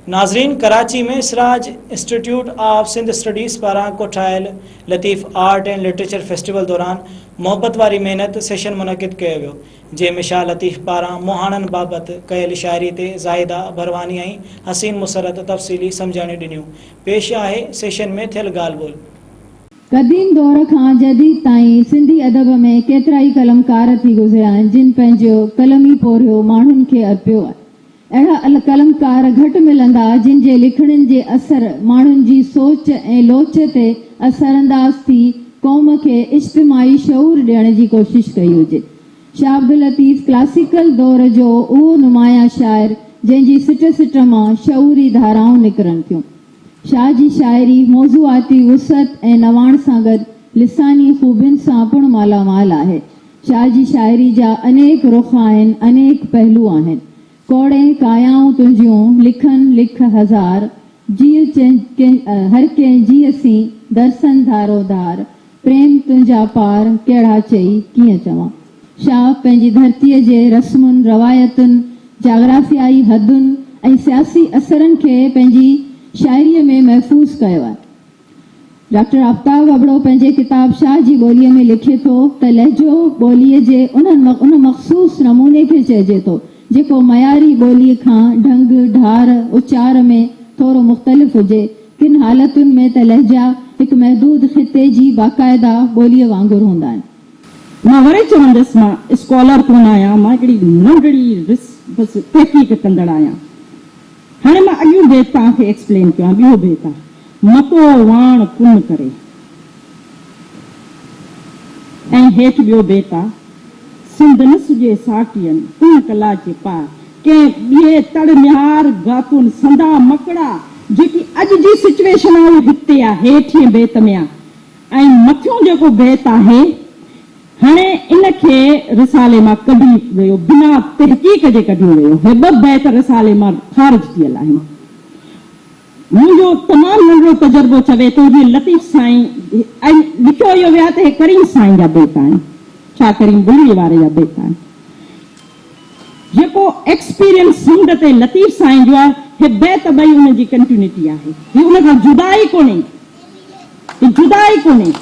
नाजरीन, कराची में Siraj institute of Sindh studies पारां कोठायल Latif art and literature festival दौरान मोहब्बत वारी मेहनत सेशन मुनक़िद किया वियो, जंहिंमें शाह लतीफ़ पारां मुहाणनि बाबति कयल शाइरी ते ज़ाहिदा भरवानी ऐं हसीन मुसरत तफ़सीली सम्झाणी ॾिनियूं। पेश आहे सेशन में थियल ॻाल्हि ॿोल। कदीम दौर खां जदीद ताईं सिंधी अदब में केतिरा ई कलमकार थी गुज़रिया आहिनि जिन पंहिंजो कलमी पोरियो माण्हुनि खे अर्पियो आहे। अहिड़ा कलमकार घटि मिलंदा जिन जे लिखणनि जे असर माण्हुनि जी सोच ऐं लोच ते असरअंदाज़ थी क़ौम खे इज्तिमाई शऊर ॾियण जी कोशिश कई हुजे। शाह अब्दुल लतीफ़ क्लासिकल दौर जो उहो नुमाया शाइर जंहिंजी सिट सिट मां शऊरी धाराऊं निकिरनि थियूं। शाह जी शाइरी मौज़ूआती वुसअत ऐं नवाण सां गॾु लिसानी ख़ूबियुनि सां पिणु मालामाल आहे। शाह जी शाइरी जा अनेक रुख़ आहिनि, अनेक पहलू आहिनि। कोड़े कायाऊं तुंहिंजियूं लिखनि लिख हज़ार, हर कंहिं जीअसी दर्शन धारो धार, प्रेम तुंहिंजा पार कहिड़ा चई कीअं चवां। शाह पंहिंजी धरतीअ जे रस्मुनि रवायतुनि, जाग्राफियाई हदुनि ऐं सियासी असरनि खे पंहिंजी शाइरीअ में महफ़ूज़ कयो आहे। डॉक्टर आफ्ताब अबड़ो पंहिंजे किताब शाह जी ॿोलीअ में लिखे थो त लहजो ॿोलीअ जे उन मख़सूस नमूने खे चइजे थो जेको मयारी ॿोलीअ खां ढंग ढार उचार में थोरो मुख़्तलिफ़ हुजे। किन हालतुनि में त लहजा हिकु महदूद ख़िते जी बाक़ाइदा ॿोलीअ वांगुरु हूंदा आहिनि। मां वरी चवंदसि मां स्कॉलर कोन आहियां, मां हिकिड़ी नंढड़ी बसि तहक़ीक़ कंदड़ आहियां। हाणे मां अॻियूं बेत तव्हांखे एक्सप्लेन कयां। ॿियो बेत आहे मको वाण कुन करे, ऐं हेठि ॿियो बेत आहे सिंधनस जे साटियनि कुन कला जे पार, कंहिं ॿिए तड़ निहार गातुनि संदा मकड़ा, जेकी अॼु जी सिचुएशन आहे उहा हिते आहे, हेठि बेत में आहे। ऐं मथियों जेको बेत आहे हाणे इनखे रिसाले मां कढी वियो, बिना तहक़ीक़ जे कढियो वियो। हे ॿ बैत रिसाले मां ख़ारिज थियल आहिनि। मुंहिंजो तमामु नंढो तजुर्बो चवे थो जीअं लतीफ़ साईं ऐं लिखियो इहो वियो आहे त हे करीम साईं जा बेत आहिनि, छा करीम बुलीअ वारे जा बेत आहिनि। जेको एक्सपीरियंस सिंध ते लतीफ़ साईं जो आहे, हे बैत ॿई हुनजी कंटिन्यूटी आहे, ही हुन खां जुदाई कोन्हे, जुदाई कोन्हे।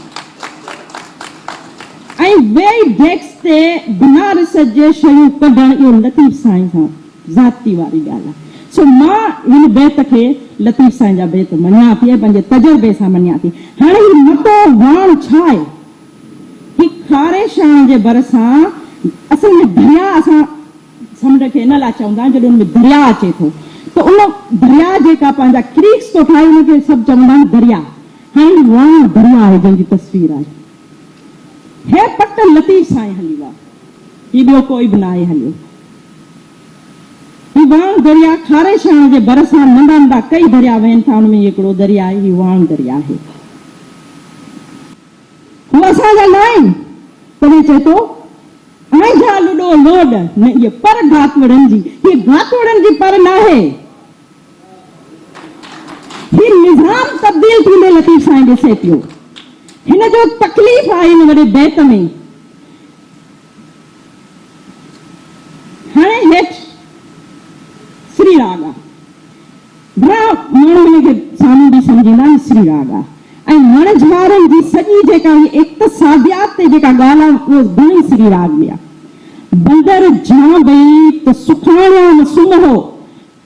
ऐं ॿई डेस्क ते बनारस जे शयूं कढण इहो लतीफ़ साईं सां ज़ाती वारी ॻाल्हि आहे। सो मां हिन बैत खे लतीफ़ साईं जा बैत मञिया थी, पंहिंजे तजुर्बे सां मञिया थी। हाणे ही मतो वाण छा आहे? ही खारे शान जे भरिसां असल में दरिया, असां समुंड खे इन लाइ चवंदा आहियूं जॾहिं हुन में दरिया अचे थो त उन दरिया जेका पंहिंजा क्रीक्स थो ठाहे हुनखे सभु चवंदा आहिनि दरिया। हाणे वाण दरिया आहे जंहिंजी तस्वीर आहे। हे पट लतीफ़ साईं हली आहे, ही ॿियो कोई बि न आहे हलियो। ही वाण दरिया खारे शान जे भरिसां नंढा नंढा कई दरिया वहनि था, हुनमें हिकिड़ो दरिया आहे, ही वाण दरिया आहे। हू असांजा न आहिनि, तॾहिं चए थो आइजा लुॾो लोड न, इहे पर घातवड़नि जी, ही घातवड़नि जी पर न आहे। ही निज़ाम तब्दील थींदे लतीफ़ साईं ॾिसे पियो। हिन जो तकलीफ़ आहे हिन वॾे बैत में। हाणे हेठि श्री राग आहे, घणा माण्हू हिनखे साम्हूं बि सम्झींदा आहिनि श्री राग आहे। ऐं वणझारनि जी सॼी जेका इक़्तिसादियात ते जेका ॻाल्हि आहे उहो घणी श्री राग में आहे। बंदर जां भई त सुखाणिया न सुम्हो,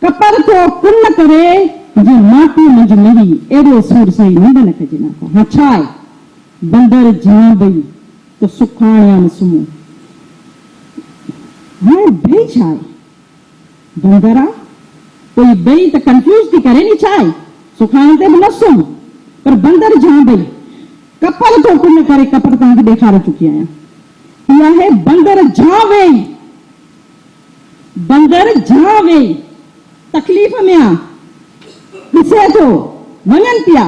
कपर थो कुन करे जे माटी मंझ मही, एॾो सुर सही निंड न कजे न। हा छा आहे? बंदर जां भई त सुखाणिया न सुम्हो। हाणे भई छा आहे? बंदर आहे कोई भई त कंफ्यूज थी करे नी, छा आहे? सुखाइण ते बि न सुम्ह, पर बंदर जां भई कपर थो कुन करे, कपर तव्हांखे ॾेखारे चुकी आहियां। इहा आहे बंदर जां वेही, बंदर जां वेही तकलीफ़ में आहे, ॾिसे थो वञनि पिया,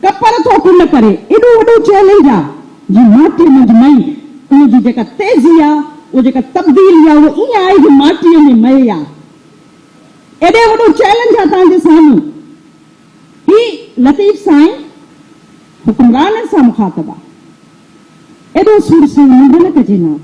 कपर थो कुन करे, एॾो वॾो चैलेंज आहे जी माटी मंझ मई। उनजी जेका तेज़ी आहे, उहा जेका तब्दीली आहे, उहा ईअं आहे जी माटीअ में मई आहे। एॾे वॾो चैलेंज आहे तव्हांजे साम्हूं। ही लतीफ़ साईं हुक्मराननि सां मुखातब आहे। एॾो सुर निंड न कजे न।